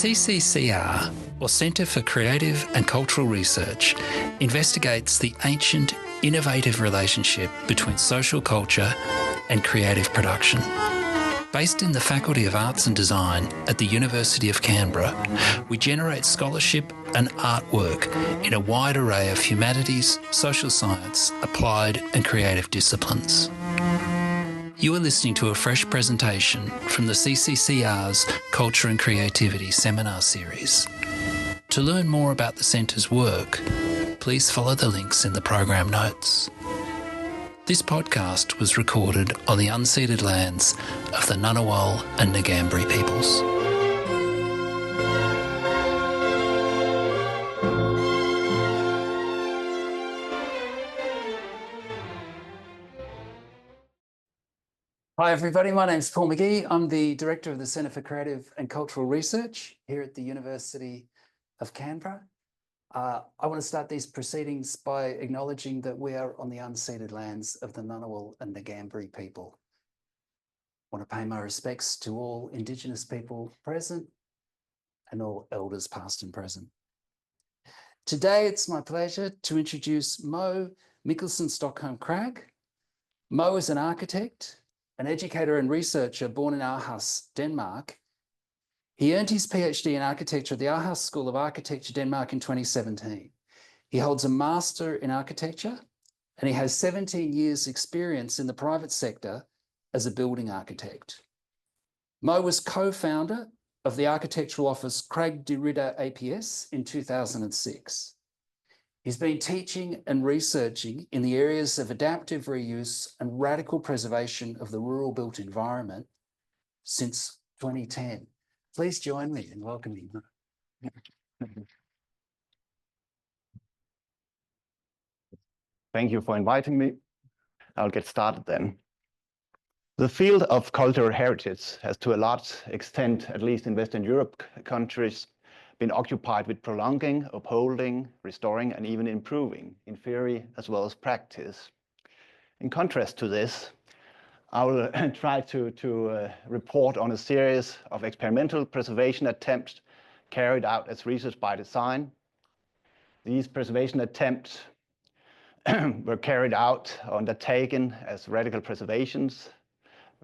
CCCR, or Centre for Creative and Cultural Research, investigates the ancient, innovative relationship between social culture and creative production. Based in the Faculty of Arts and Design at the University of Canberra, we generate scholarship and artwork in a wide array of humanities, social science, applied and creative disciplines. You are listening to a fresh presentation from the CCCR's Culture and Creativity Seminar Series. To learn more about the Centre's work, please follow the links in the program notes. This podcast was recorded on the unceded lands of the Ngunnawal and Ngambri peoples. Hi everybody, my name's Paul McGee. I'm the Director of the Centre for Creative and Cultural Research here at the University of Canberra. I want to start these proceedings by acknowledging that we are on the unceded lands of the Ngunnawal and Ngambri people. I want to pay my respects to all Indigenous people present and all elders past and present. Today, it's my pleasure to introduce Michelsen Stochholm Krag. Mo is an architect, an educator and researcher born in Aarhus, Denmark. He earned his PhD in architecture at the Aarhus School of Architecture, Denmark in 2017. He holds a Master in Architecture and he has 17 years experience in the private sector as a building architect. Mo was co-founder of the architectural office Krag de Ridder APS in 2006. He's been teaching and researching in the areas of adaptive reuse and radical preservation of the rural built environment since 2010. Please join me in welcoming him. Thank you for inviting me. I'll get started then. The field of cultural heritage has to a large extent, at least in Western Europe countries, been occupied with prolonging, upholding, restoring, and even improving in theory as well as practice. In contrast to this, I will try to report on a series of experimental preservation attempts carried out as research by design. These preservation attempts were carried out, undertaken as radical preservations,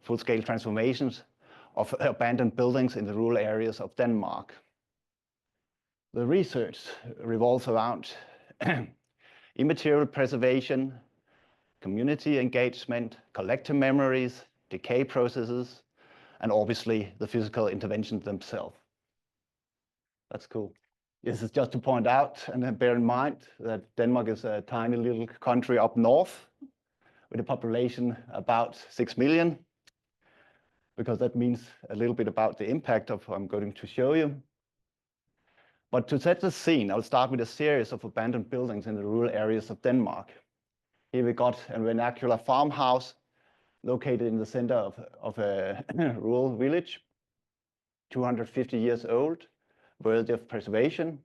full-scale transformations of abandoned buildings in the rural areas of Denmark. The research revolves around immaterial preservation, community engagement, collective memories, decay processes, and obviously the physical interventions themselves. That's cool. This is just to point out and bear in mind that Denmark is a tiny little country up north with a population about 6 million, because that means a little bit about the impact of what I'm going to show you. But to set the scene, I'll start with a series of abandoned buildings in the rural areas of Denmark. Here we got a vernacular farmhouse located in the center of a rural village, 250 years old, worthy of preservation.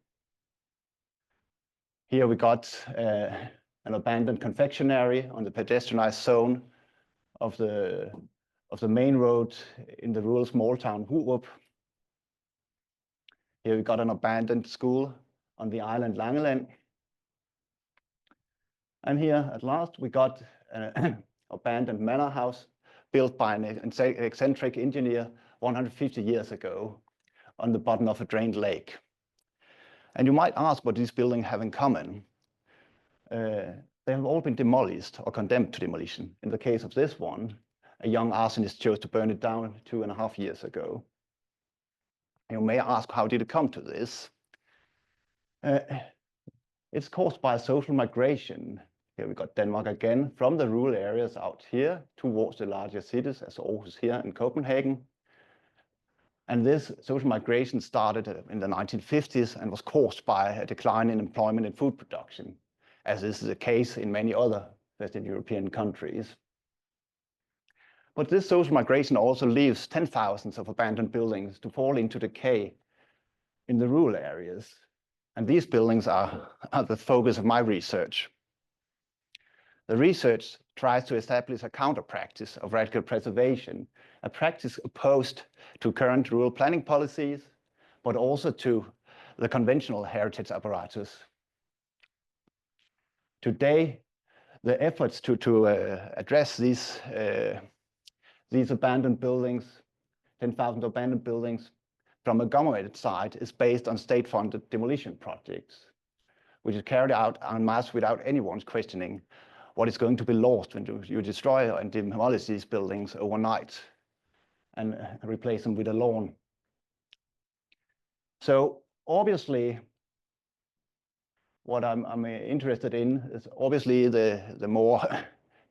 Here we got an abandoned confectionery on the pedestrianized zone of the main road in the rural small town Hurup. Here we got an abandoned school on the island Langeland. And here, at last, we got an abandoned manor house built by an eccentric engineer 150 years ago on the bottom of a drained lake. And you might ask what these buildings have in common. They have all been demolished or condemned to demolition. In the case of this one, a young arsonist chose to burn it down 2.5 years ago. You may ask, how did it come to this? It's caused by a social migration. Here we got Denmark again, from the rural areas out here towards the larger cities, as Aarhus here and Copenhagen. And this social migration started in the 1950s and was caused by a decline in employment in food production, as this is the case in many other Western European countries. But this social migration also leaves 10,000s of abandoned buildings to fall into decay in the rural areas. And these buildings are the focus of my research. The research tries to establish a counter-practice of radical preservation, a practice opposed to current rural planning policies, but also to the conventional heritage apparatus. Today, the efforts to address these abandoned buildings, 10,000 abandoned buildings, from a government side is based on state-funded demolition projects, which is carried out en masse without anyone's questioning what is going to be lost when you destroy and demolish these buildings overnight and replace them with a lawn. So obviously, what I'm interested in is obviously the more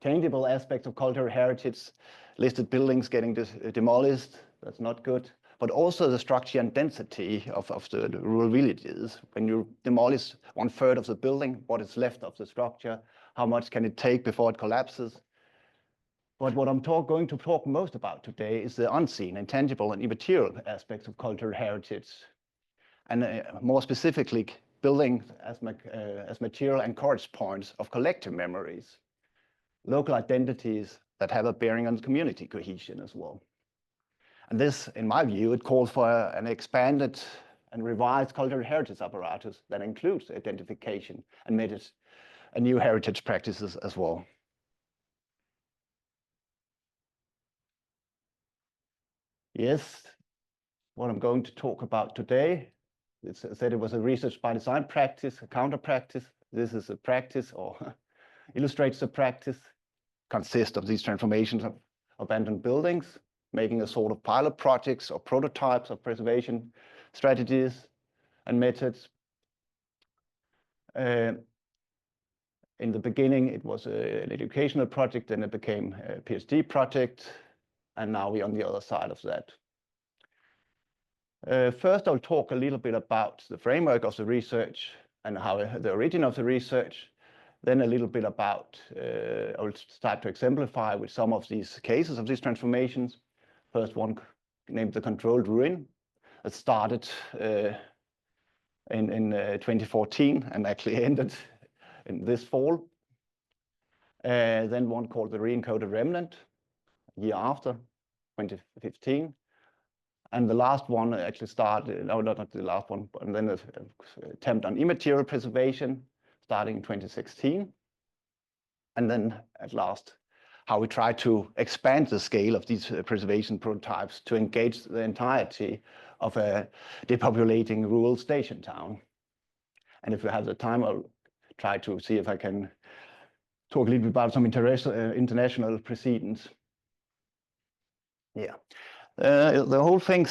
tangible aspects of cultural heritage, listed buildings getting demolished, that's not good, but also the structure and density of the rural villages. When you demolish 1/3 of the building, what is left of the structure, how much can it take before it collapses? But what I'm going to talk most about today is the unseen, intangible, and immaterial aspects of cultural heritage, and more specifically, buildings as material anchorage points of collective memories, local identities that have a bearing on community cohesion as well. And this, in my view, it calls for an expanded and revised cultural heritage apparatus that includes identification and methods and new heritage practices as well. Yes, what I'm going to talk about today, I said it was a research by design practice, a counter practice. This is a practice or illustrates a practice, consists of these transformations of abandoned buildings, making a sort of pilot projects or prototypes of preservation strategies and methods. In the beginning, it was an educational project, then it became a PhD project, and now we're on the other side of that. First, I'll talk a little bit about the framework of the research and how the origin of the research. Then a little bit about, I'll start to exemplify with some of these cases of these transformations. First one named the controlled ruin. It started in 2014 and actually ended in this fall. Then one called the re-encoded remnant, a year after, 2015. And the last one actually started, no, not the last one, but then an attempt on immaterial preservation starting in 2016. And then at last, how we try to expand the scale of these preservation prototypes to engage the entirety of a depopulating rural station town. And if we have the time, I'll try to see if I can talk a little bit about some international precedents. Yeah. The whole thing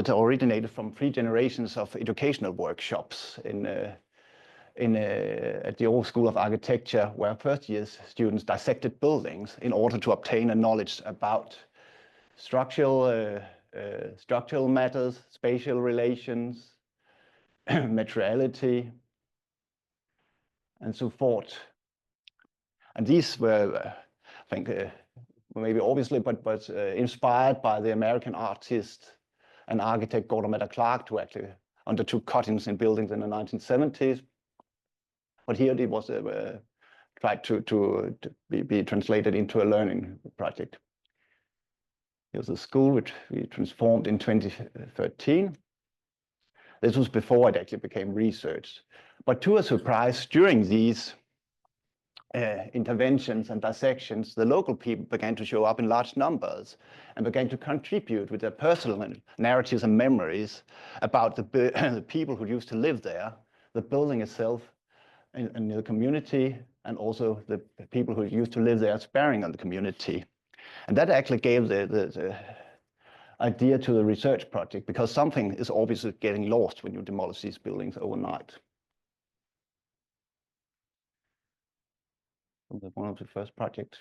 originated from 3 generations of educational workshops at the old School of Architecture, where first-year students dissected buildings in order to obtain a knowledge about structural matters, spatial relations, materiality, and so forth. And these were, I think, maybe obviously, but inspired by the American artist and architect Gordon Krag, who actually undertook cuttings in buildings in the 1970s. But here it was tried to be translated into a learning project. Here's a school which we transformed in 2013. This was before it actually became research. But to a surprise, during these interventions and dissections, the local people began to show up in large numbers and began to contribute with their personal narratives and memories about the people who used to live there, the building itself, and the community, and also the people who used to live there sparing on the community. And that actually gave the idea to the research project, because something is obviously getting lost when you demolish these buildings overnight. One of the first projects.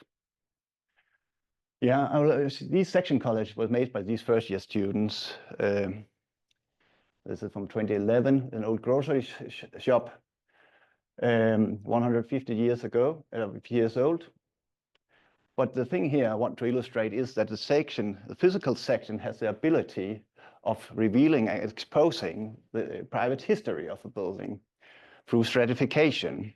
Yeah, these section colors was made by these first-year students. This is from 2011, an old grocery shop, 150 years ago, years old. But the thing here I want to illustrate is that the physical section has the ability of revealing and exposing the private history of a building through stratification.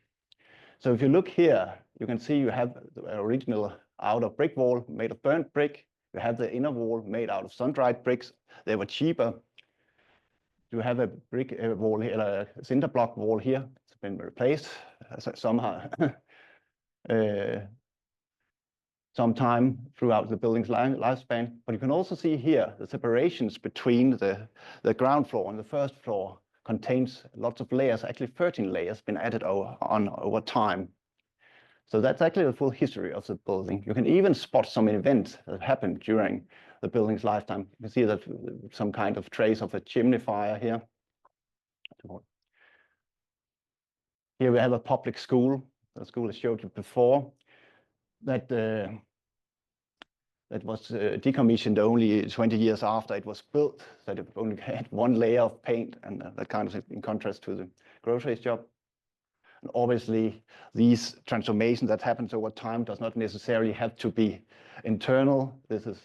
So if you look here, you can see you have the original outer brick wall made of burnt brick. You have the inner wall made out of sun-dried bricks. They were cheaper to have a brick wall here, a cinder block wall here. It's been replaced somehow. Sometime throughout the building's lifespan. But you can also see here the separations between the ground floor and the first floor contains lots of layers, actually 13 layers been added over time. So that's actually the full history of the building. You can even spot some events that happened during the building's lifetime. You can see that some kind of trace of a chimney fire here. Here we have a public school, the school I showed you before, that was decommissioned only 20 years after it was built, that it only had one layer of paint and that kind of thing, in contrast to the grocery shop. And obviously, these transformations that happens over time does not necessarily have to be internal. This is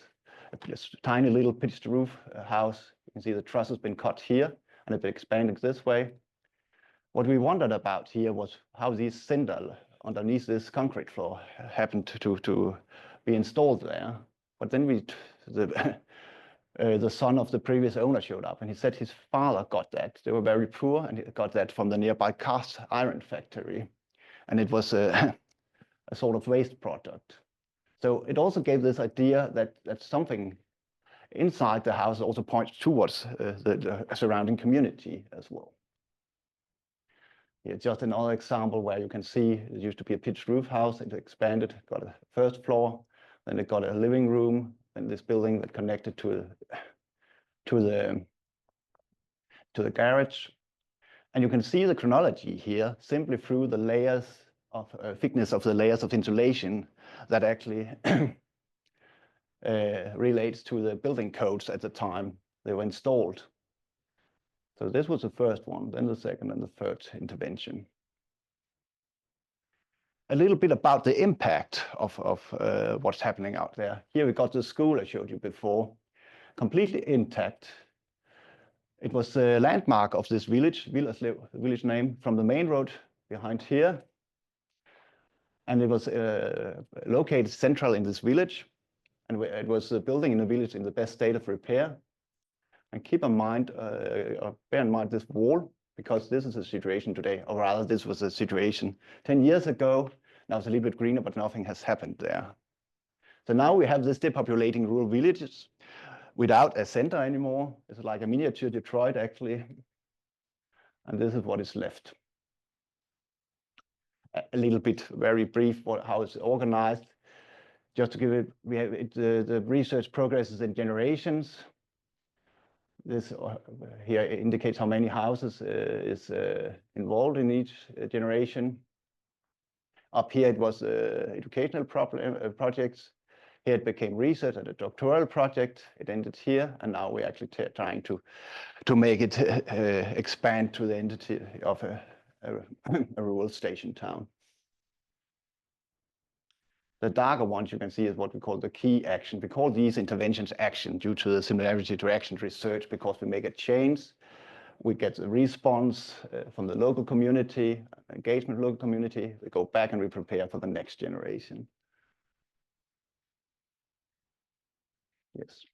a tiny little pitched roof house. You can see the truss has been cut here and it's been expanding this way. What we wondered about here was how these cinder underneath this concrete floor happened to be installed there. But then the son of the previous owner showed up and he said his father got that. They were very poor and he got that from the nearby cast iron factory. And it was a sort of waste product. So it also gave this idea that something inside the house also points towards the surrounding community as well. Here, just another example where you can see it used to be a pitched roof house. It expanded, got a first floor, then it got a living room, and this building that connected to the garage. And you can see the chronology here simply through the layers of thickness of the layers of insulation that actually relates to the building codes at the time they were installed. So this was the first one, then the second and the third intervention. A little bit about the impact of what's happening out there. Here we got the school I showed you before, completely intact. It was the landmark of this village name from the main road behind here. And it was located central in this village. And it was a building in a village in the best state of repair. And keep in mind, or bear in mind this wall, because this is a situation today, or rather this was a situation 10 years ago. Now it's a little bit greener, but nothing has happened there. So now we have this depopulating rural villages without a center anymore. It's like a miniature Detroit, actually. And this is what is left. A little bit very brief how it's organized. Just to give it, we have it, the research progresses in generations. This here indicates how many houses is involved in each generation. Up here it was educational projects. Here it became research and a doctoral project. It ended here, and now we're actually trying to make it expand to the entity of a rural station town. The darker ones you can see is what we call the key action. We call these interventions action due to the similarity to action research, because we make a change, we get a response from the local community, engagement with local community, we go back and we prepare for the next generation. Yes.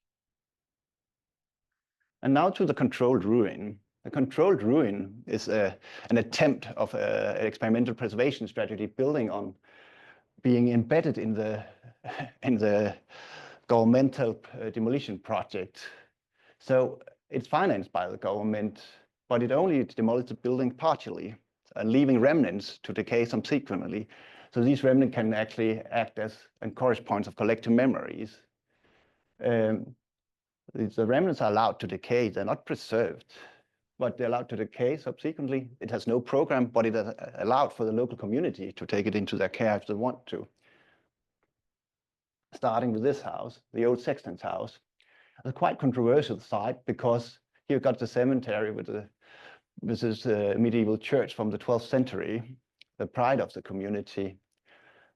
And now to the controlled ruin. The controlled ruin is an attempt of an experimental preservation strategy building on being embedded in the governmental demolition project. So it's financed by the government, but it only demolishes the building partially, leaving remnants to decay subsequently. So these remnants can actually act as anchorage points of collective memories. The remnants are allowed to decay, they're not preserved, but they're allowed to decay subsequently. It has no program, but it is allowed for the local community to take it into their care if they want to. Starting with this house, the old sexton's house. It's a quite controversial site because here you've got the cemetery with this is a medieval church from the 12th century, the pride of the community.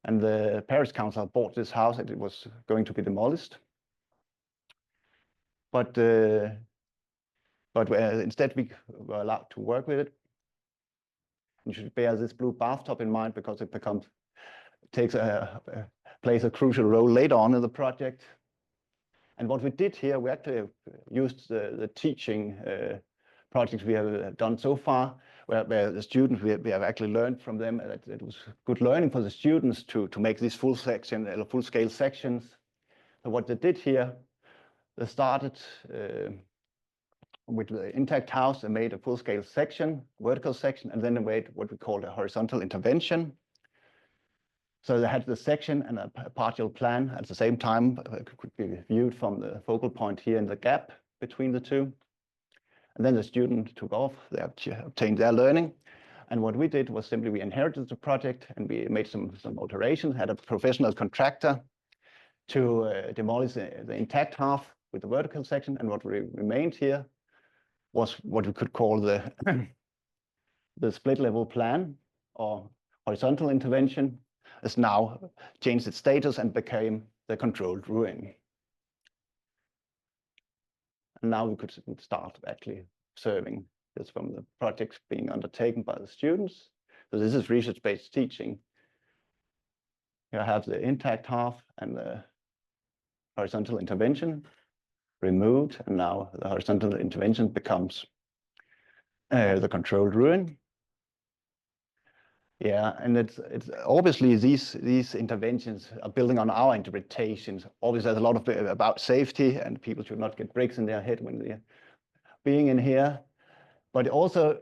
And the parish council bought this house and it was going to be demolished. But instead we were allowed to work with it. You should bear this blue bathtub in mind because it plays a crucial role later on in the project. And what we did here, we actually used the teaching projects we have done so far, where the students, we have actually learned from them that it was good learning for the students to make these full-scale sections. So what they did here, they started with the intact house. They made a full-scale section, vertical section, and then they made what we call a horizontal intervention. So they had the section and a partial plan at the same time, could be viewed from the focal point here in the gap between the two. And then the student took off, they obtained their learning. And what we did was simply we inherited the project and we made some alterations, had a professional contractor to demolish the intact half with the vertical section. And what remained here was what we could call the, the split level plan or horizontal intervention. Has now changed its status and became the controlled ruin. And now we could start actually observing this from the projects being undertaken by the students. So this is research-based teaching. You have the intact half and the horizontal intervention removed, and now the horizontal intervention becomes the controlled ruin. Yeah, and it's obviously these interventions are building on our interpretations. Obviously, there's a lot of about safety, and people should not get bricks in their head when they're being in here. But also,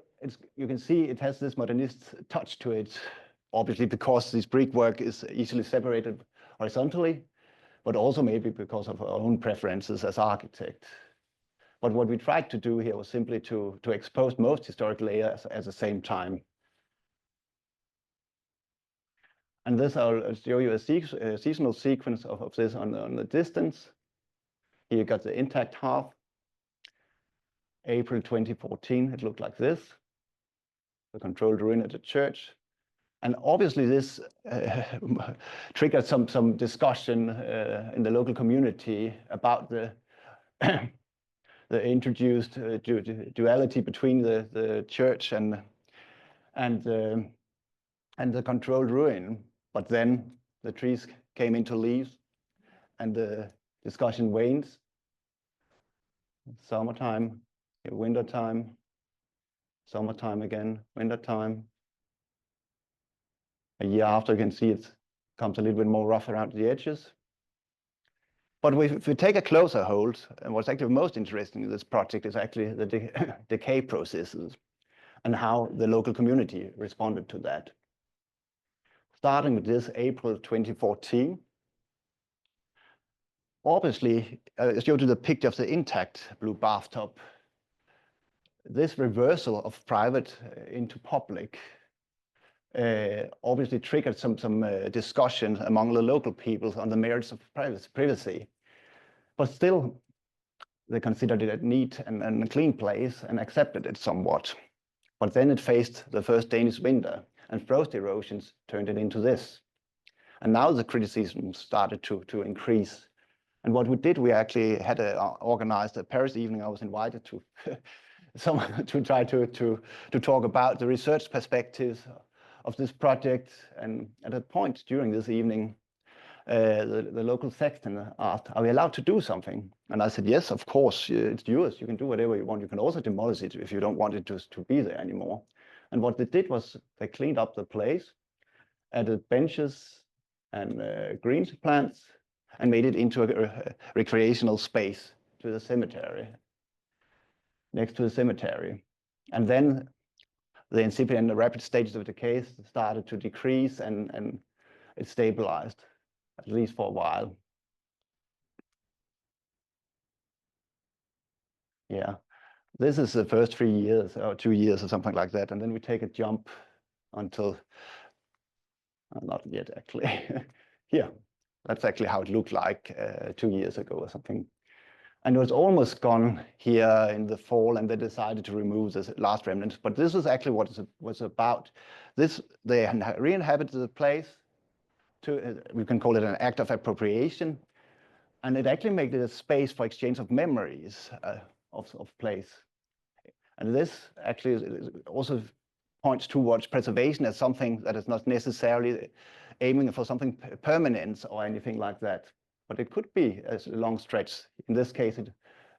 you can see it has this modernist touch to it. Obviously, because this brickwork is easily separated horizontally, but also maybe because of our own preferences as architects. But what we tried to do here was simply to expose most historic layers at the same time. And this I'll show you a seasonal sequence of this on the distance. Here you got the intact half. April 2014, it looked like this. The controlled ruin at the church. And obviously this triggered some discussion in the local community about the the introduced duality between the church and the controlled ruin. But then the trees came into leaves and the discussion wanes. Summertime, wintertime, summertime again, wintertime. A year after, you can see it comes a little bit more rough around the edges. But if we take a closer hold, and what's actually most interesting in this project is actually the decay processes and how the local community responded to that. Starting with this April 2014, obviously, I showed you the picture of the intact blue bathtub. This reversal of private into public obviously triggered some discussion among the local people on the merits of privacy. But still, they considered it a neat and a clean place and accepted it somewhat. But then it faced the first Danish winter, and frost erosions turned it into this. And now the criticism started to increase. And what we did, we actually had organized a Paris evening. I was invited to to try to talk about the research perspectives of this project. And at a point during this evening, the local sexton asked, "Are we allowed to do something?" And I said, "Yes, of course, it's yours. You can do whatever you want. You can also demolish it if you don't want it to be there anymore." And what they did was they cleaned up the place, added benches and green plants, and made it into a recreational space to the cemetery, next to the cemetery. And then the incipient and the rapid stages of decay started to decrease, and it stabilized, at least for a while. Yeah, this is the first 3 years or 2 years or something like that. And then we take a jump until, not yet actually, here. That's actually how it looked like 2 years ago or something. And it was almost gone here in the fall, and they decided to remove the last remnants. But this is actually what it was about. They re-inhabited the place. We can call it an act of appropriation. And it actually made it a space for exchange of memories of place. And this actually also points towards preservation as something that is not necessarily aiming for something permanent or anything like that. But it could be a long stretch. In this case, it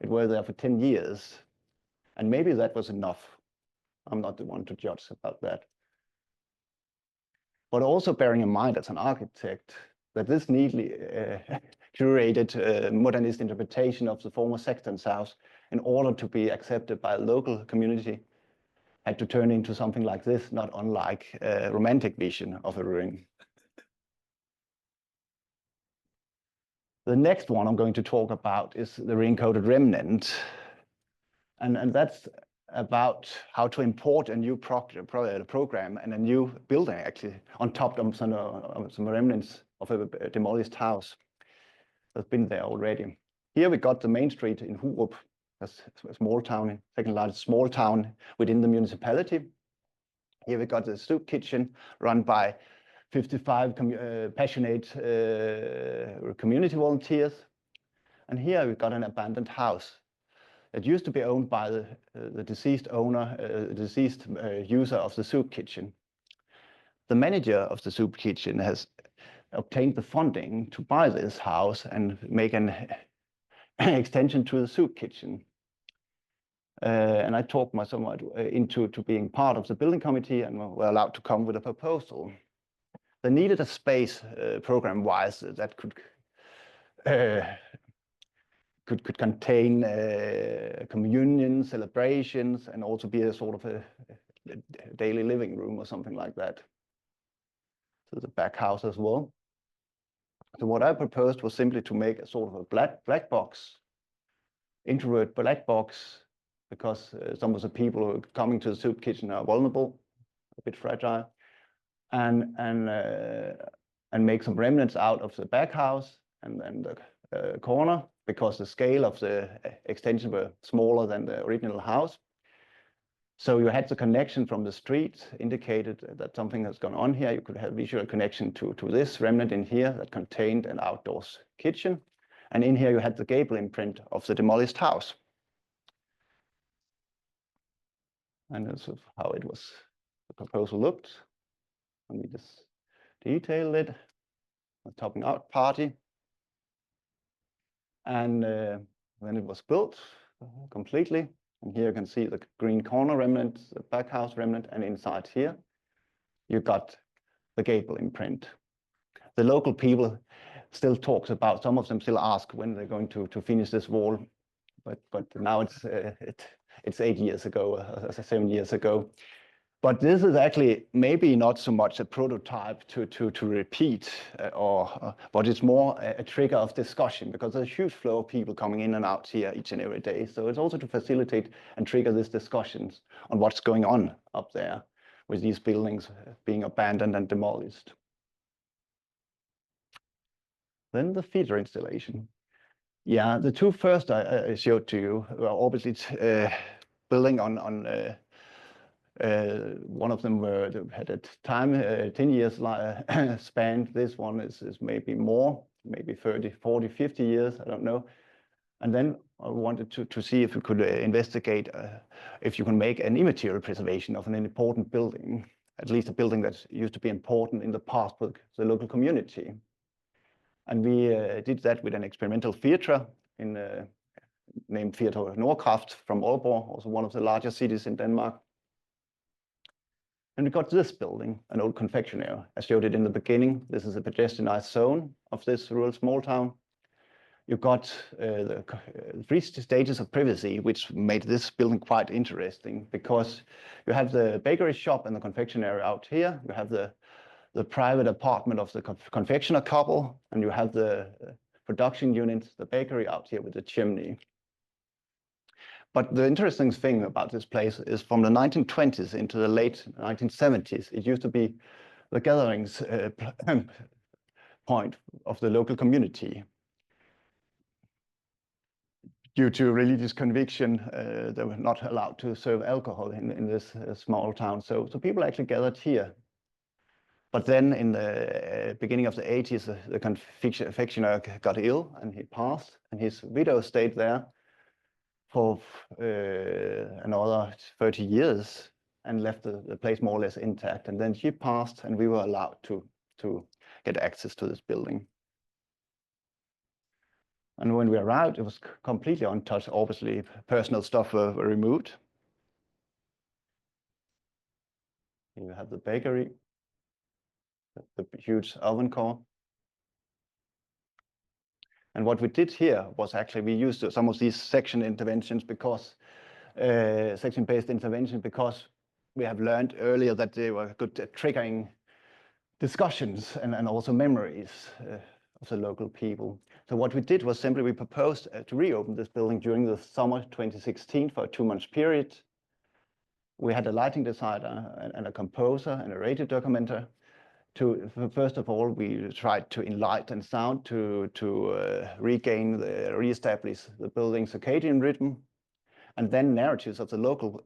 were there for 10 years. And maybe that was enough. I'm not the one to judge about that. But also bearing in mind as an architect that this neatly curated modernist interpretation of the former sexton's house, in order to be accepted by a local community, had to turn into something like this, not unlike a romantic vision of a ruin. The next one I'm going to talk about is the re-encoded remnant. And that's about how to import a new program and a new building, actually, on top of some remnants of a demolished house that's been there already. Here we got the main street in Hurup, that's a small town, second largest small town within the municipality. Here we got the soup kitchen run by 55 passionate community volunteers. And here we got an abandoned house. It used to be owned by the deceased owner, deceased user of the soup kitchen. The manager of the soup kitchen has obtained the funding to buy this house and make an extension to the soup kitchen. And I talked myself into being part of the building committee and were allowed to come with a proposal. They needed a space program-wise that could contain communion, celebrations, and also be a sort of a daily living room or something like that. So the back house as well. So what I proposed was simply to make a sort of a black box, introvert black box, because some of the people who are coming to the soup kitchen are vulnerable, a bit fragile, and make some remnants out of the back house and then the corner, because the scale of the extension were smaller than the original house. So you had the connection from the street, indicated that something has gone on here. You could have visual connection to this remnant in here that contained an outdoors kitchen. And in here you had the gable imprint of the demolished house. And that's how it was, the proposal looked. Let me just detail it. A topping out party. And then it was built completely. And here you can see the green corner remnant, the back house remnant, and inside here you got the gable imprint. The local people still talks about, some of them still ask when they're going to finish this wall, but now it's 8 years ago, 7 years ago. But this is actually maybe not so much a prototype to repeat, but it's more a trigger of discussion, because there's a huge flow of people coming in and out here each and every day. So it's also to facilitate and trigger these discussions on what's going on up there with these buildings being abandoned and demolished. Then the feeder installation. Yeah, the two first I showed to you were obviously building on one of them had a time 10 years span. This one is maybe more, maybe 30, 40, 50 years, I don't know. And then I wanted to see if we could investigate if you can make an immaterial preservation of an important building, at least a building that used to be important in the past for the local community. And we did that with an experimental theatre named Theatre Nordkraft from Aalborg, also one of the largest cities in Denmark. And we got this building, an old confectionery. I showed it in the beginning. This is a pedestrianized zone of this rural small town. You got the 3 stages of privacy, which made this building quite interesting, because you have the bakery shop and the confectionery out here. You have the private apartment of the confectioner couple, and you have the production unit, the bakery out here with the chimney. But the interesting thing about this place is from the 1920s into the late 1970s, it used to be the gatherings point of the local community. Due to religious conviction, they were not allowed to serve alcohol in this small town. So people actually gathered here. But then in the beginning of the 80s, the confectioner got ill and he passed, and his widow stayed there for another 30 years and left the place more or less intact. And then she passed, and we were allowed to get access to this building. And when we arrived, it was completely untouched. Obviously, personal stuff were removed. Here you have the bakery, the huge oven core. And what we did here was actually we used some of these section interventions because section-based intervention because we have learned earlier that they were good at triggering discussions and also memories of the local people. So what we did was simply we proposed to reopen this building during the summer 2016 for a 2-month period. We had a lighting designer and a composer and a radio documenter. First of all, we tried to enlighten sound to re-establish the building's circadian rhythm, and then narratives of the local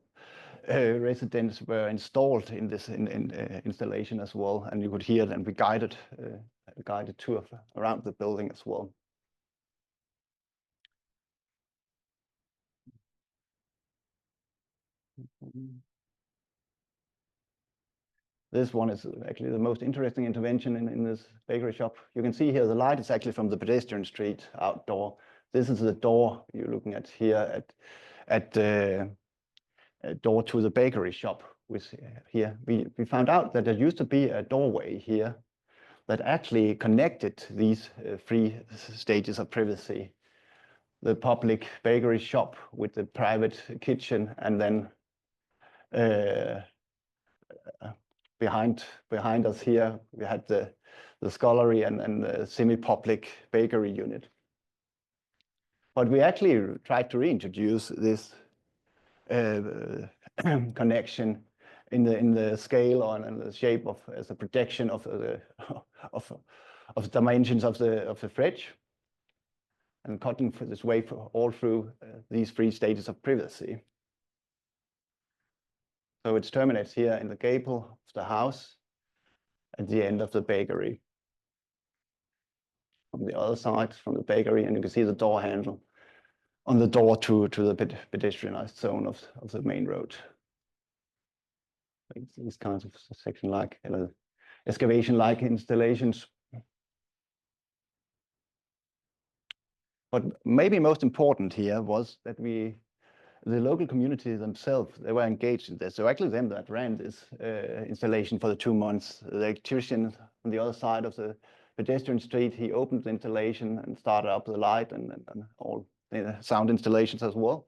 residents were installed in this installation as well, and you could hear them. We guided tour around the building as well. This one is actually the most interesting intervention in this bakery shop. You can see here the light is actually from the pedestrian street outdoor. This is the door you're looking at here at the door to the bakery shop. Here we found out that there used to be a doorway here that actually connected these 3 stages of privacy: the public bakery shop with the private kitchen, and then behind us here we had the scullery and the semi-public bakery unit. But we actually tried to reintroduce this connection in the scale and the shape of as a projection of the dimensions of the fridge, and cutting for this way all through these 3 stages of privacy. So it terminates here in the gable of the house at the end of the bakery. On the other side from the bakery, and you can see the door handle on the door to the pedestrianized zone of the main road. These kinds of section-like, excavation-like installations. But maybe most important here was that the local community themselves, they were engaged in this. So actually them that ran this installation for the 2 months. The electrician on the other side of the pedestrian street, he opened the installation and started up the light and all the sound installations as well.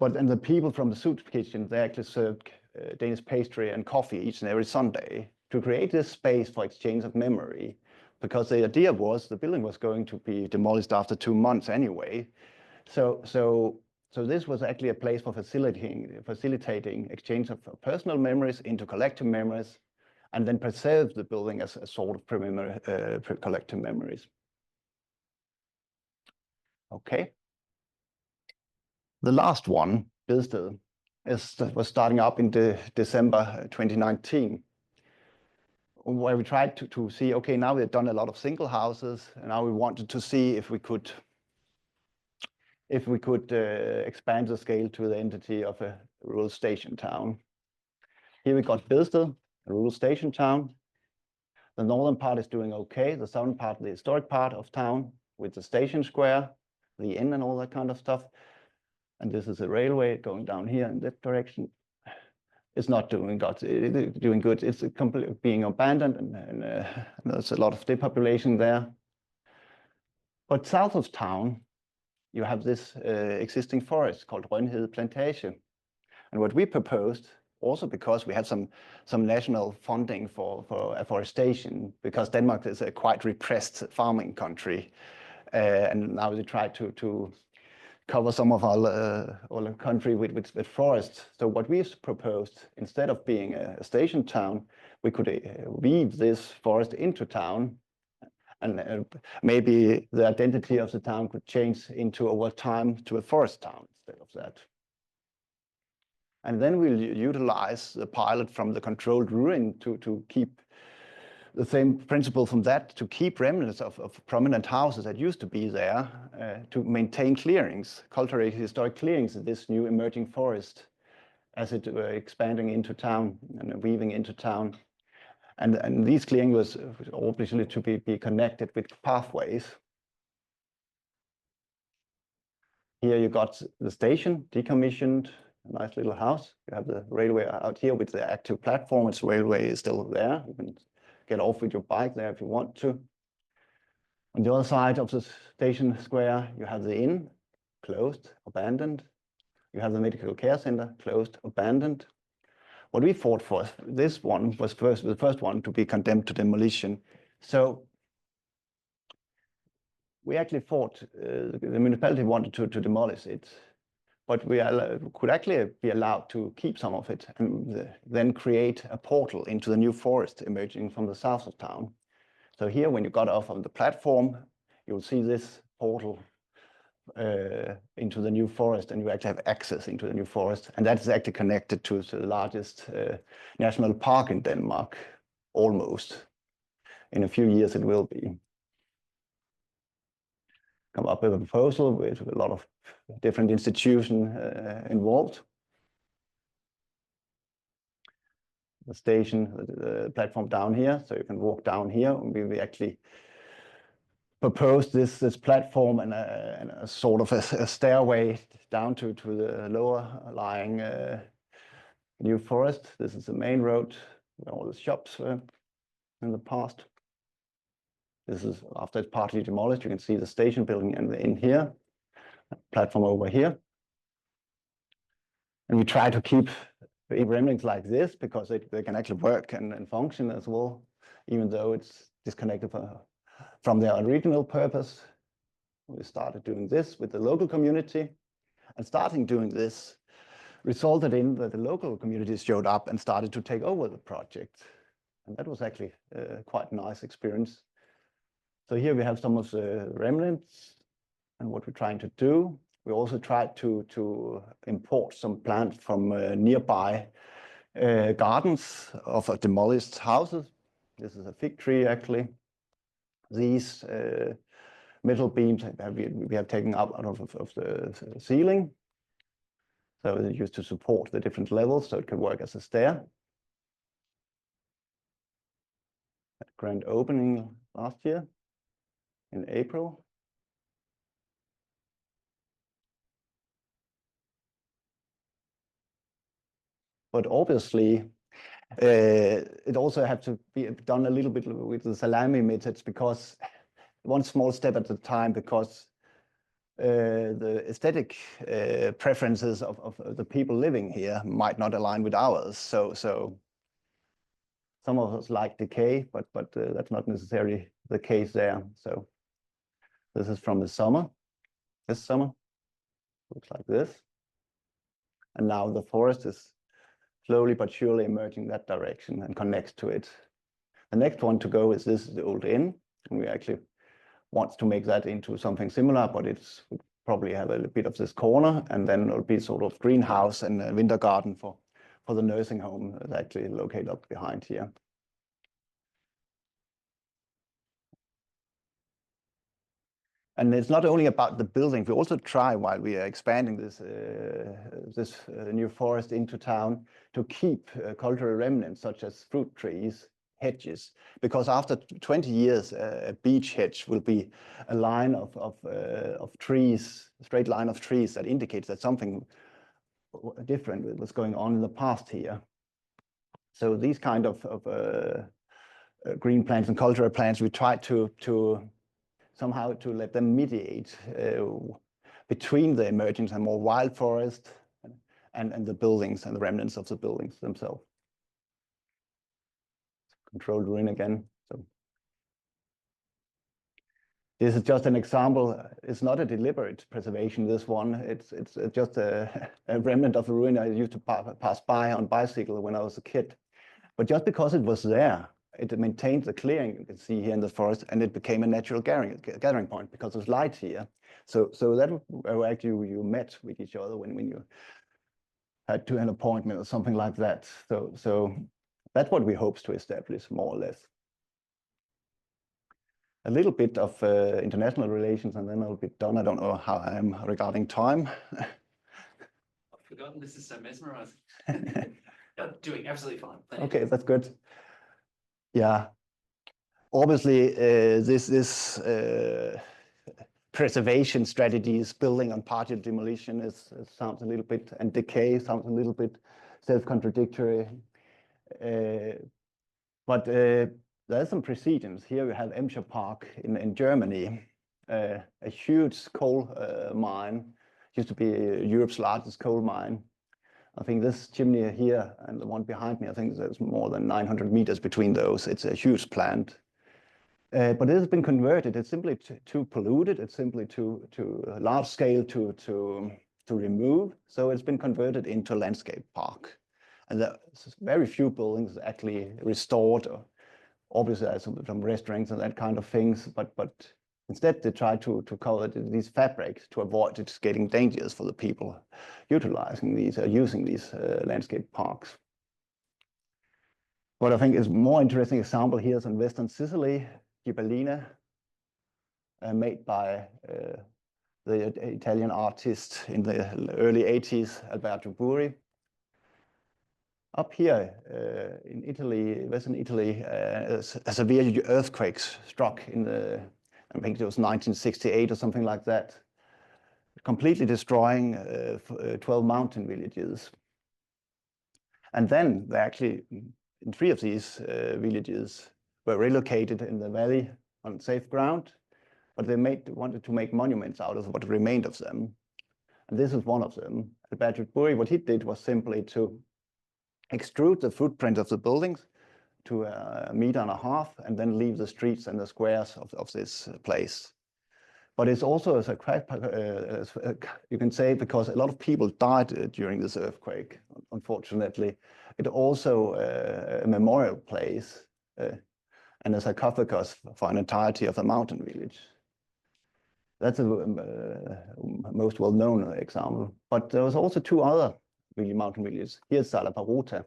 But then the people from the soup kitchen, they actually served Danish pastry and coffee each and every Sunday to create this space for exchange of memory, because the idea was the building was going to be demolished after 2 months anyway. So this was actually a place for facilitating exchange of personal memories into collective memories, and then preserve the building as a sort of collective memories. Okay. The last one, Bedsted, was starting up in December 2019, where we tried to see, okay, now we've done a lot of single houses, and now we wanted to see if we could expand the scale to the entity of a rural station town. Here we got Bedsted, a rural station town. The northern part is doing okay. The southern part, the historic part of town, with the station square, the inn and all that kind of stuff. And this is a railway going down here in that direction. It's not doing good. It's completely being abandoned, and there's a lot of depopulation there. But south of town, you have this existing forest called Rønhede Plantage. And what we proposed, also because we had some national funding for afforestation, because Denmark is a quite repressed farming country, and now we try to cover some of our country with forests. So what we proposed, instead of being a station town, we could weave this forest into town, and maybe the identity of the town could change into over time to a forest town instead of that. And then we'll utilize the pilot from the controlled ruin to keep the same principle from that, to keep remnants of prominent houses that used to be there, to maintain clearings, culturally historic clearings in this new emerging forest as it were expanding into town and weaving into town. And these clearings was obviously to be connected with pathways. Here you got the station decommissioned, a nice little house. You have the railway out here with the active platform. Its railway is still there. You can get off with your bike there if you want to. On the other side of the station square, you have the inn, closed, abandoned. You have the medical care center, closed, abandoned. What we fought for, this one was the first one to be condemned to demolition. So we actually fought, the municipality wanted to demolish it, but we could actually be allowed to keep some of it and then create a portal into the new forest emerging from the south of town. So here, when you got off on the platform, you'll see this portal into the new forest, and you actually have access into the new forest. And that is actually connected to the largest national park in Denmark, almost. In a few years, it will be. Come up with a proposal with a lot of different institutions involved. The station, the platform down here, so you can walk down here. We actually proposed this platform and a sort of a stairway down to the lower lying new forest. This is the main road where all the shops were in the past. This is after it's partly demolished. You can see the station building and the inn here, platform over here. And we try to keep remnants like this because they can actually work and function as well, even though it's disconnected from their original purpose. We started doing this with the local community, and starting doing this resulted in that the local communities showed up and started to take over the project. And that was actually quite a nice experience. So here we have some of the remnants and what we're trying to do. We also tried to import some plants from nearby gardens of demolished houses. This is a fig tree, actually. These metal beams we have taken out of the ceiling. So they're used to support the different levels, so it can work as a stair. Grand opening last year in April. But obviously, it also had to be done a little bit with the salami methods, because one small step at a time, because the aesthetic preferences of the people living here might not align with ours. So some of us like decay, but that's not necessarily the case there. So this is from the summer. This summer looks like this, and now the forest is slowly but surely emerging that direction and connects to it. The next one to go is this, the old inn, and we actually want to make that into something similar, but it's probably have a bit of this corner, and then it'll be sort of greenhouse and a winter garden for the nursing home that's actually located up behind here. And it's not only about the building. We also try, while we are expanding this new forest into town, to keep cultural remnants such as fruit trees, hedges, because after 20 years, a beech hedge will be a line of trees, a straight line of trees that indicates that something different was going on in the past here. So these kind of green plants and cultural plants, we try to somehow to let them mediate between the emergence and more wild forest and the buildings and the remnants of the buildings themselves. Controlled ruin again. So this is just an example. It's not a deliberate preservation, this one. It's just a remnant of a ruin I used to pass by on bicycle when I was a kid. But just because it was there, it maintained the clearing you can see here in the forest, and it became a natural gathering point because there's light here. So that actually you met with each other when you had to an appointment or something like that. So that's what we hope to establish, more or less. A little bit of international relations, and then I'll be done. I don't know how I am regarding time. I've forgotten, this is so mesmerizing. You're doing absolutely fine. Okay, that's good. Yeah, obviously this preservation strategies, building on partial demolition sounds a little bit, and decay sounds a little bit self-contradictory. But there are some precedents. Here we have Emscher Park in Germany, a huge coal mine, used to be Europe's largest coal mine. I think this chimney here and the one behind me, I think there's more than 900 meters between those. It's a huge plant. But it has been converted. It's simply too polluted. It's simply too large scale to remove. So it's been converted into a landscape park. And there's very few buildings actually restored. Obviously, there's some restaurants and that kind of things. But instead, they try to call it these fabrics to avoid it getting dangerous for the people utilizing these or using these landscape parks. What I think is more interesting example here is in Western Sicily, Ghibellina, made by the Italian artist in the early 80s, Alberto Buri. Up here in Italy, Western Italy, a severe earthquake struck in I think it was 1968 or something like that, completely destroying 12 mountain villages. And then they actually, in 3 of these villages, were relocated in the valley on safe ground, but they wanted to make monuments out of what remained of them. And this is one of them. Alberto Buri, what he did was simply to extrude the footprint of the buildings to 1.5 meters and then leave the streets and the squares of this place. But it's also as a crack, you can say, because a lot of people died during this earthquake, unfortunately. It also a memorial place and a sarcophagus for an entirety of the mountain village. That's a most well-known example. But there was also 2 other really mountain villages. Here's Sala Paruta.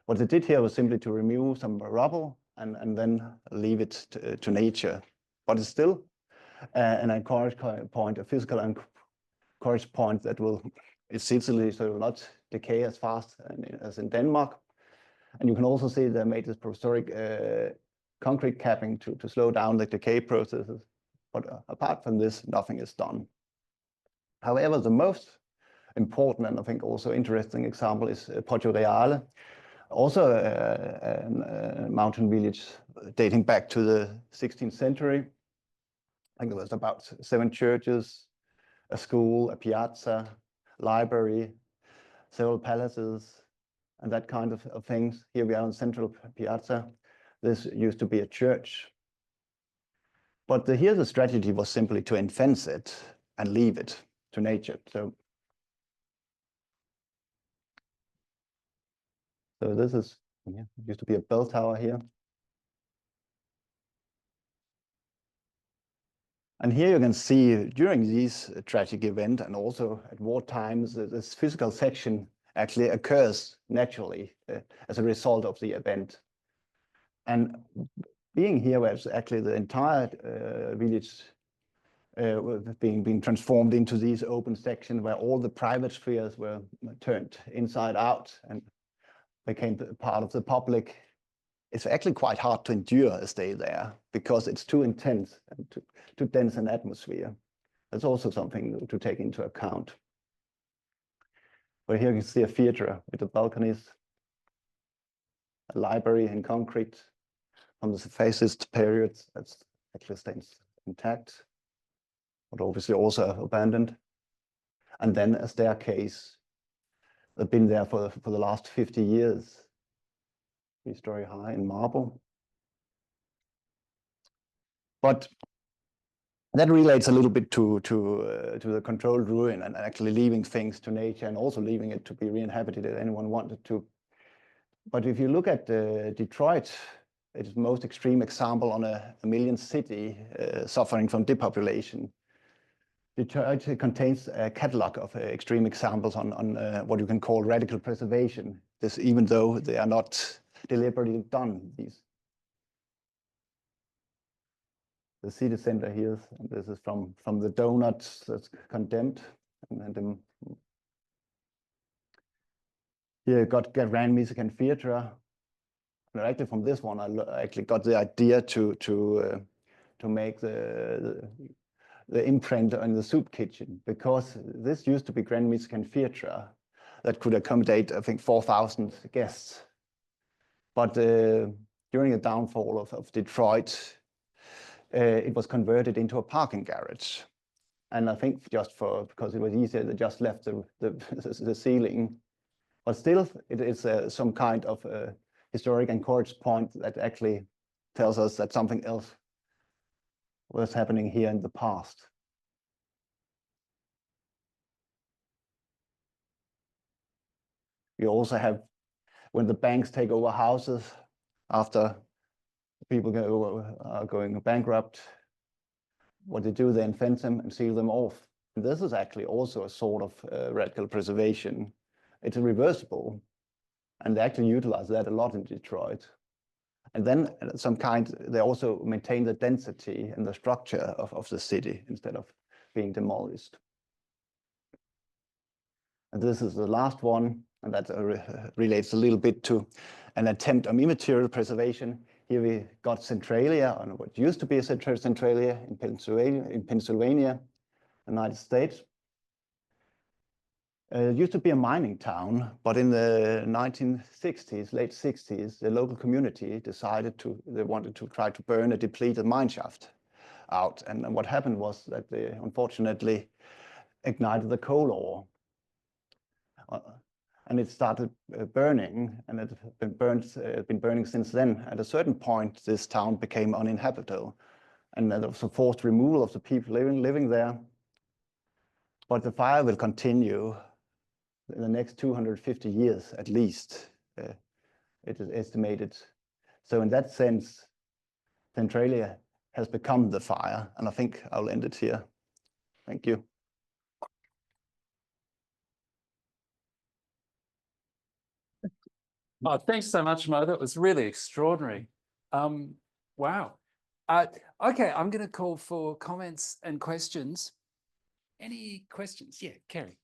What they did here was simply to remove some rubble and then leave it to nature. But it's still an anchorage point, a physical anchorage point that is Sicily, so it will not decay as fast as in Denmark. And you can also see they made this prehistoric concrete capping to slow down the decay processes. But apart from this, nothing is done. However, the most important and I think also interesting example is Poggio Reale, also a mountain village dating back to the 16th century. I think there was about 7 churches, a school, a piazza, library, several palaces, and that kind of things. Here we are on Central Piazza. This used to be a church. But here the strategy was simply to enfence it and leave it to nature. So this is, used to be a bell tower here. And here you can see during these tragic events and also at war times, this physical section actually occurs naturally as a result of the event. And being here where actually the entire village being transformed into these open sections where all the private spheres were turned inside out and became part of the public, it's actually quite hard to endure a stay there because it's too intense and too dense an atmosphere. That's also something to take into account. But here you can see a theater with the balconies, a library in concrete from the fascist period that's actually stays intact, but obviously also abandoned. And then a staircase that's been there for the last 50 years, 3-story high in marble. But that relates a little bit to the controlled ruin and actually leaving things to nature and also leaving it to be re-inhabited if anyone wanted to. But if you look at Detroit, it's the most extreme example on a million city suffering from depopulation. Detroit contains a catalog of extreme examples on what you can call radical preservation. This, even though they are not deliberately done. The city center here, and this is from the donuts that's condemned, and then here you got Grand Music and Theatre. And actually, from this one, I actually got the idea to make the the imprint on the soup kitchen, because this used to be Grand Michelsen theatre that could accommodate, I think, 4,000 guests. But during the downfall of Detroit, it was converted into a parking garage. And I think because it was easier, they just left the ceiling. But still, it is some kind of historic anchorage point that actually tells us that something else was happening here in the past. You also have, when the banks take over houses after people are going bankrupt, what they do, they fence them and seal them off. And this is actually also a sort of radical preservation. It's reversible, and they actually utilize that a lot in Detroit. And then they also maintain the density and the structure of the city instead of being demolished. And this is the last one, and that relates a little bit to an attempt on immaterial preservation. Here we got Centralia, on what used to be a Centralia in Pennsylvania, United States. It used to be a mining town, but in the 1960s, late 60s, the local community decided they wanted to try to burn a depleted mine shaft out. And what happened was that they unfortunately ignited the coal ore. And it started burning, and it had been burning since then. At a certain point, this town became uninhabitable, and there was a forced removal of the people living there. But the fire will continue in the next 250 years at least, it is estimated. So in that sense, Centralia has become the fire, and I think I'll end it here. Thank you. Oh, thanks so much, Mo. That was really extraordinary. Wow. Okay, I'm going to call for comments and questions. Any questions? Yeah, Kerry.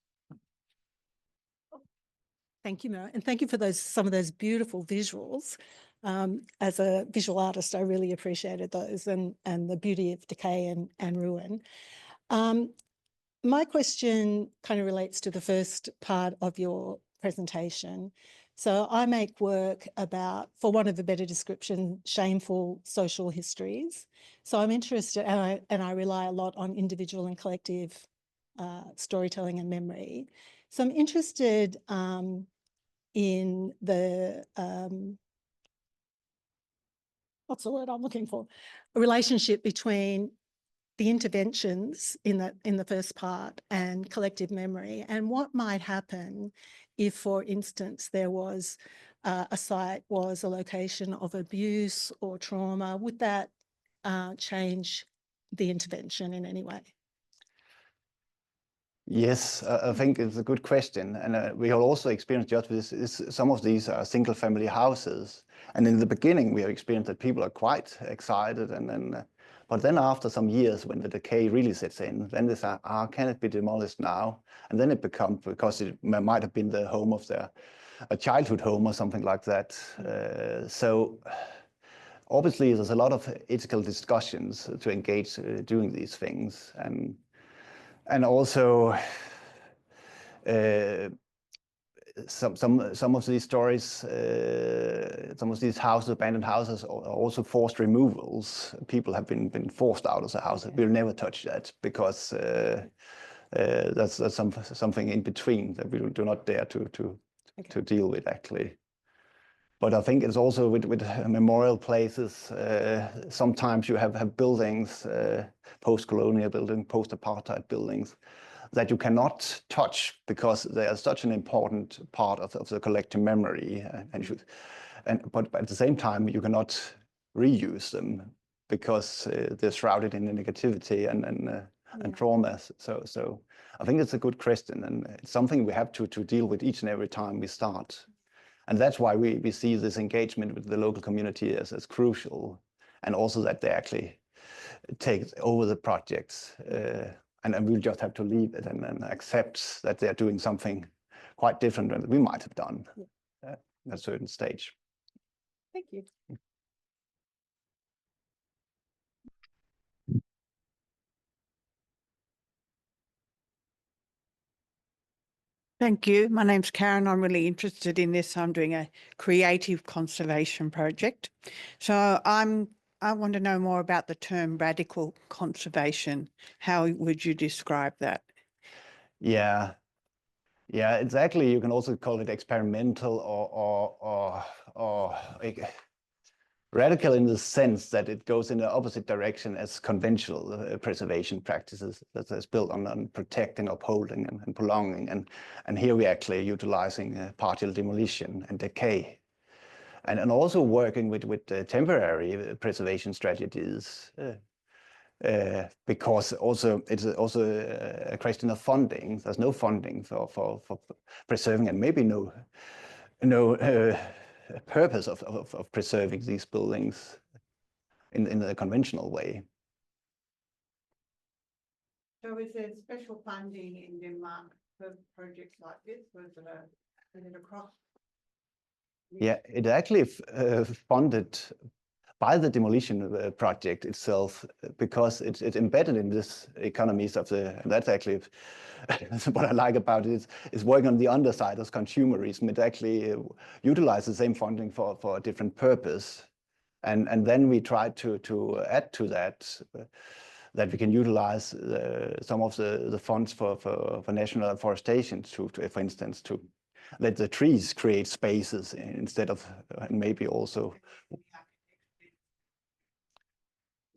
Thank you, Mo, and thank you for some of those beautiful visuals. As a visual artist, I really appreciated those and the beauty of decay and ruin. My question kind of relates to the first part of your presentation. So I make work about, for want of a better description, shameful social histories. So I'm interested, and I rely a lot on individual and collective storytelling and memory. So I'm interested in the, what's the word I'm looking for? A relationship between the interventions in the first part and collective memory, and what might happen if, for instance, there was a site was a location of abuse or trauma. Would that change the intervention in any way? Yes, I think it's a good question. And we have also experienced just this, some of these are single family houses. And in the beginning, we have experienced that people are quite excited. And then, but then after some years, when the decay really sets in, then they say, can it be demolished now? And then it becomes, because it might have been the home of a childhood home or something like that. So obviously, there's a lot of ethical discussions to engage doing these things. And also, some of these stories, some of these houses, abandoned houses, are also forced removals. People have been forced out of the house. We'll never touch that, because that's something in between that we do not dare to deal with, actually. But I think it's also with memorial places, sometimes you have buildings, post-colonial buildings, post-apartheid buildings, that you cannot touch because they are such an important part of the collective memory. But at the same time, you cannot reuse them because they're shrouded in the negativity and trauma. So I think it's a good question, and it's something we have to deal with each and every time we start. And that's why we see this engagement with the local community as crucial, and also that they actually take over the projects. And we'll just have to leave it and accept that they're doing something quite different than we might have done at a certain stage. Thank you. Thank you. My name's Karen. I'm really interested in this. I'm doing a creative conservation project. So I want to know more about the term radical conservation. How would you describe that? Yeah, yeah, exactly. You can also call it experimental or radical in the sense that it goes in the opposite direction as conventional preservation practices that's built on protecting, upholding, and prolonging. And here we're actually utilizing partial demolition and decay. And also working with temporary preservation strategies. Because also it's also a question of funding. There's no funding for preserving, and maybe no purpose of preserving these buildings in the conventional way. So is there special funding in Denmark for projects like this? Is it across? Yeah, it actually funded by the demolition project itself, because it's embedded in this economies of and that's actually what I like about it, is working on the underside of consumerism. It actually utilizes the same funding for a different purpose. And then we try to add to that, that we can utilize some of the funds for national afforestation to, for instance, to let the trees create spaces instead of, and maybe also.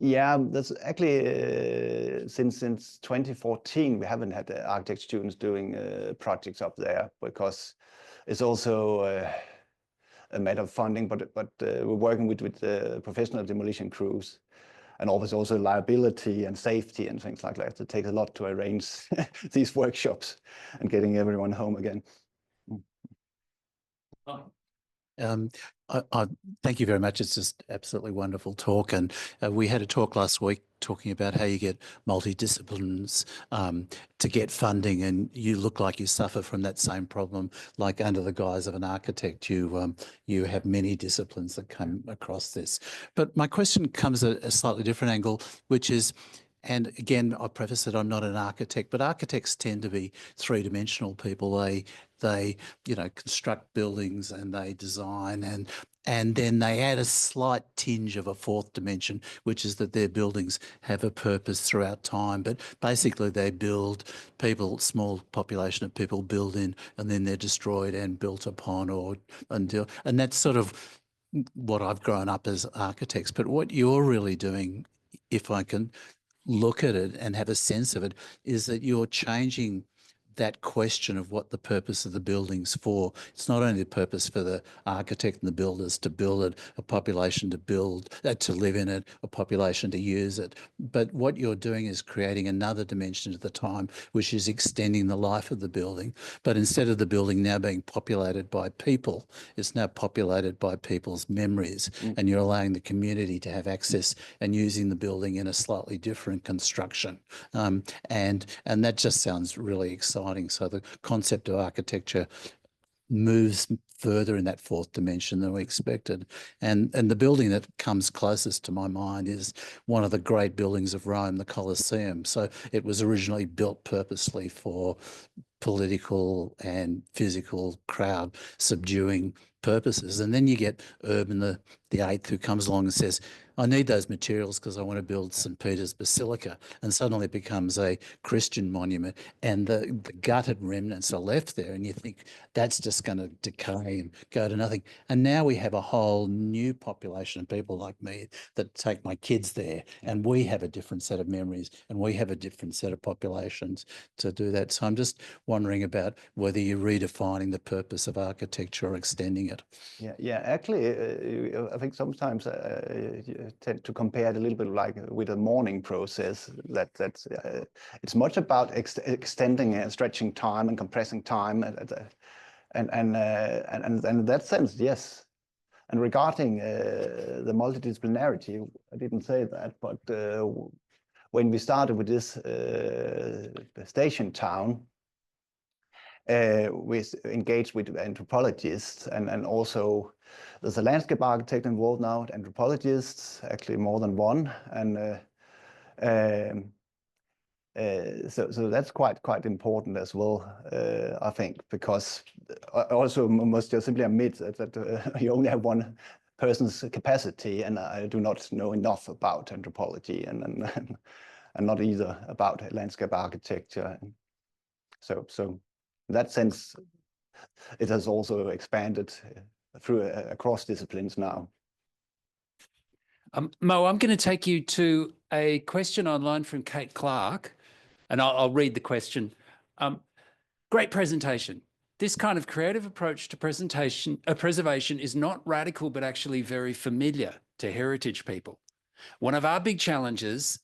Yeah, that's actually since 2014 we haven't had architect students doing projects up there, because it's also a matter of funding. But we're working with professional demolition crews, and always also liability and safety and things like that. It takes a lot to arrange these workshops and getting everyone home again. I thank you very much. It's just absolutely wonderful talk. And we had a talk last week talking about how you get multidisciplines to get funding, and you look like you suffer from that same problem. Like under the guise of an architect, you have many disciplines that come across this. But my question comes at a slightly different angle, which is, and again, I preface that I'm not an architect, but architects tend to be three-dimensional people. They construct buildings and they design, and then they add a slight tinge of a fourth dimension, which is that their buildings have a purpose throughout time. But basically they build, small population of people build in, and then they're destroyed and built upon, and that's sort of what I've grown up as architects. But what you're really doing, if I can look at it and have a sense of it, is that you're changing that question of what the purpose of the building's for. It's not only the purpose for the architect and the builders to build it, a population to live in it, a population to use it. But what you're doing is creating another dimension at the time, which is extending the life of the building. But instead of the building now being populated by people, it's now populated by people's memories. And you're allowing the community to have access and using the building in a slightly different construction. And that just sounds really exciting. So the concept of architecture moves further in that fourth dimension than we expected. And the building that comes closest to my mind is one of the great buildings of Rome, the Colosseum. So it was originally built purposely for political and physical crowd subduing purposes. And then you get Urban the VIII, who comes along and says, I need those materials because I want to build St. Peter's Basilica. And suddenly it becomes a Christian monument, and the gutted remnants are left there. And you think that's just going to decay and go to nothing. And now we have a whole new population of people like me that take my kids there, and we have a different set of memories, and we have a different set of populations to do that. So I'm just wondering about whether you're redefining the purpose of architecture or extending it. Yeah. Actually, I think sometimes tend to compare it a little bit like with a mourning process. That's it's much about extending and stretching time and compressing time, and in that sense, yes. And regarding the multidisciplinarity, I didn't say that, but when we started with this station town, we engaged with anthropologists, and also there's a landscape architect involved now, anthropologists, actually more than one, and So that's quite important as well, I think, because I also must just simply admit that you only have one person's capacity, and I do not know enough about anthropology and not either about landscape architecture. So in that sense, it has also expanded through across disciplines now. Mo, I'm going to take you to a question online from Kate Clark, and I'll read the question. Great presentation. This kind of creative approach to preservation is not radical, but actually very familiar to heritage people. One of our big challenges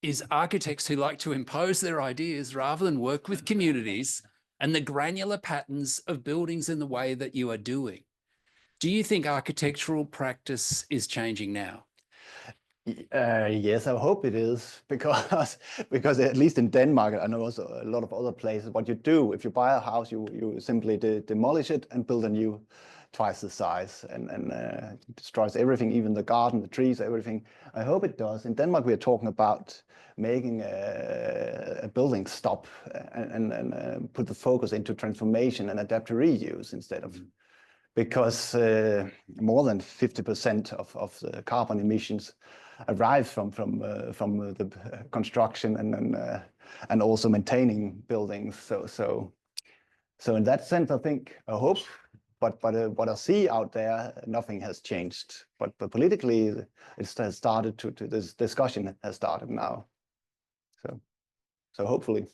is architects who like to impose their ideas rather than work with communities and the granular patterns of buildings in the way that you are doing. Do you think architectural practice is changing now? Yes, I hope it is, because at least in Denmark, I know also a lot of other places, what you do, if you buy a house, you simply demolish it and build a new twice the size, and destroys everything, even the garden, the trees, everything. I hope it does. In Denmark, we are talking about making a building stop and put the focus into transformation and adaptive reuse instead of, because more than 50% of the carbon emissions arrive from the construction and also maintaining buildings. So in that sense, I hope, but what I see out there, nothing has changed. But politically, it has started this discussion has started now. So hopefully.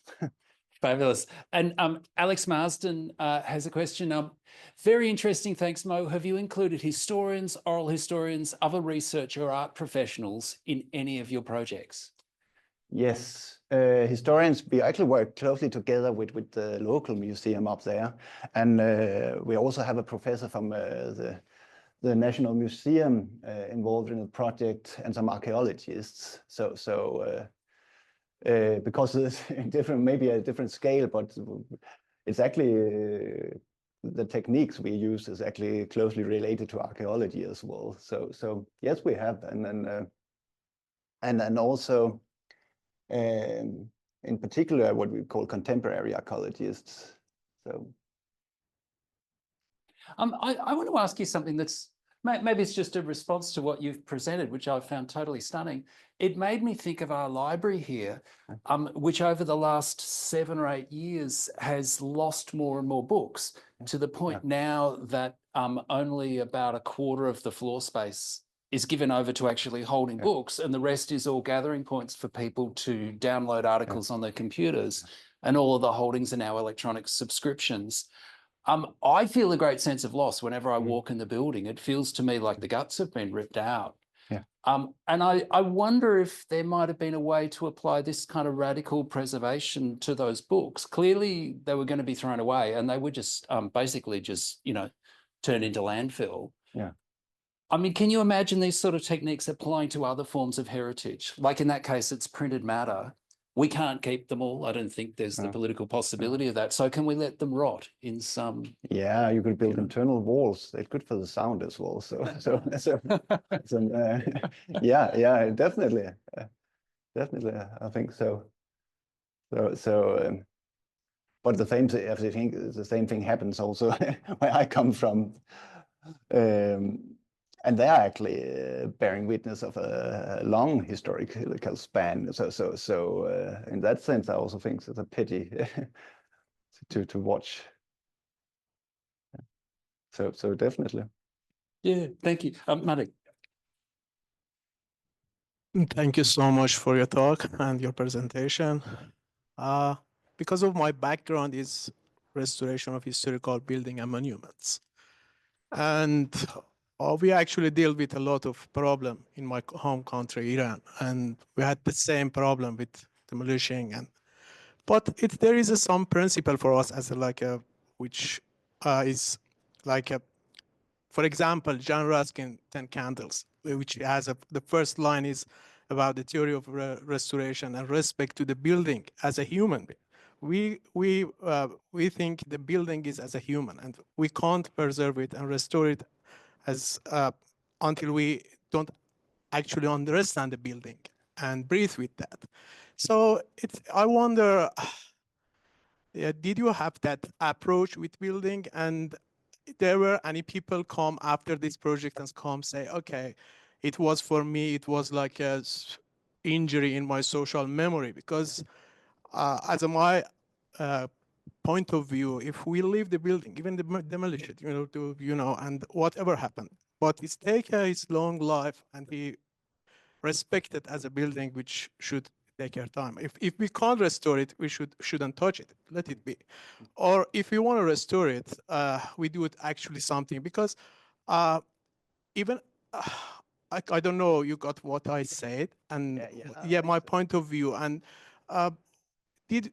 Fabulous. And Alex Marsden has a question. Very interesting. Thanks, Mo. Have you included historians, oral historians, other research or art professionals in any of your projects? Yes, historians, we actually work closely together with the local museum up there. And we also have a professor from the National Museum involved in the project, and some archaeologists. Because it's different, maybe a different scale, but it's actually the techniques we use is actually closely related to archaeology as well. So yes, we have, and also in particular what we call contemporary archaeologists. So I want to ask you something that's maybe it's just a response to what you've presented, which I found totally stunning. It made me think of our library here, which over the last 7 or 8 years has lost more and more books, to the point now that only about a quarter of the floor space is given over to actually holding books, and the rest is all gathering points for people to download articles on their computers, and all of the holdings are now electronic subscriptions. I feel a great sense of loss whenever I walk in the building. It feels to me like the guts have been ripped out. And I wonder if there might have been a way to apply this kind of radical preservation to those books. Clearly, they were going to be thrown away, and they were just basically just, turned into landfill. I mean, can you imagine these sort of techniques applying to other forms of heritage? Like in that case, it's printed matter. We can't keep them all. I don't think there's the political possibility of that. So can we let them rot in some? Yeah, you could build internal walls. They're good for the sound as well. Yeah, definitely, I think so. But the same thing happens also where I come from, and they are actually bearing witness of a long historical span. So in that sense, I also think it's a pity to watch. So definitely. Yeah, thank you, Marek. Thank you so much for your talk and your presentation. Because of my background is restoration of historical building and monuments. And we actually deal with a lot of problem in my home country, Iran. And we had the same problem with demolishing. But there is some principle for us as which is like a, for example, John Ruskin, 10 Candles, which has the first line is about the theory of restoration and respect to the building as a human being. We think the building is as a human, and we can't preserve it and restore it as until we don't actually understand the building and breathe with that. So I wonder, yeah, did you have that approach with building, and there were any people come after this project and come say, okay, it was for me, it was like a injury in my social memory, because as my point of view, if we leave the building, even demolish it, and whatever happened, but it's take its long life and he respected as a building which should take your time. If we can't restore it, we shouldn't touch it. Let it be. Or if we want to restore it, we do it actually something, because even I don't know, you got what I said, and yeah, my point of view, and did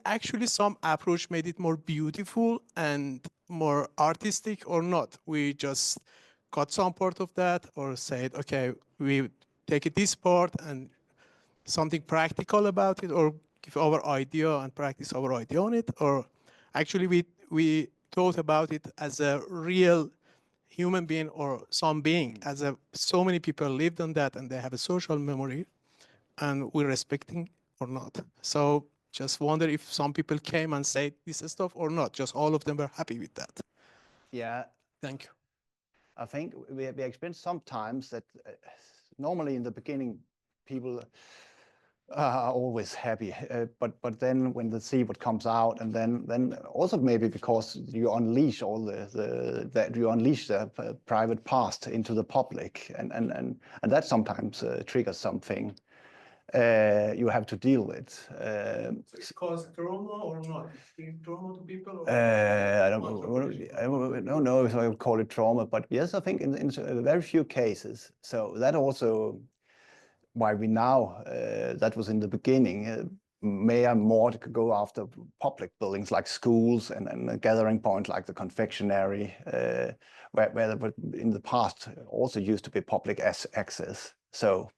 actually some approach made it more beautiful and more artistic or not? We just cut some part of that, or said, okay, we take it this part and something practical about it, or give our idea and practice our idea on it, or actually we thought about it as a real human being or some being, as so many people lived on that and they have a social memory, and we're respecting or not. So just wonder if some people came and said this stuff or not. Just all of them were happy with that. Yeah. Thank you. I think we experienced sometimes that normally in the beginning, people are always happy, but then when they see what comes out, and then also maybe because you unleash all the private past into the public, and that sometimes triggers something you have to deal with. It's caused trauma or not? Trauma to people? I don't know if I would call it trauma, but yes, I think in very few cases. So that also why we now, that was in the beginning, may more go after public buildings like schools and a gathering point like the confectionery, where in the past also used to be public access. So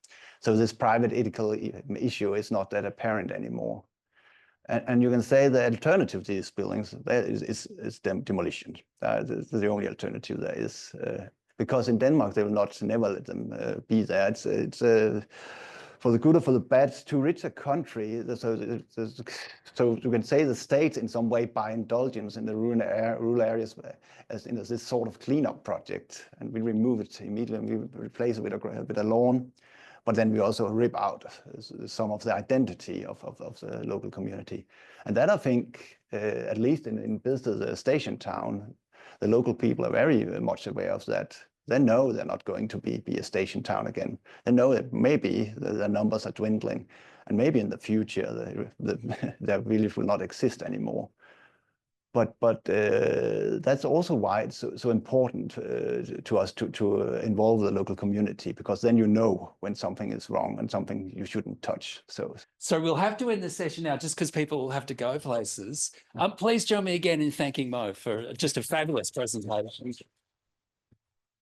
this private ethical issue is not that apparent anymore. And you can say the alternative to these buildings is demolition. That's the only alternative there is. Because in Denmark, they will never let them be there. It's for the good or for the bad, it's too rich a country. So you can say the state in some way by indulgence in the rural areas as in this sort of cleanup project, and we remove it immediately and we replace it with a lawn. But then we also rip out some of the identity of the local community. And that, I think, at least in Bilsted, the station town, the local people are very much aware of that. They know they're not going to be a station town again. They know that maybe the numbers are dwindling, and maybe in the future they really will not exist anymore. But that's also why it's so important to us to involve the local community, because then you know when something is wrong and something you shouldn't touch. So we'll have to end the session now just because people have to go places. Please join me again in thanking Mo for just a fabulous presentation.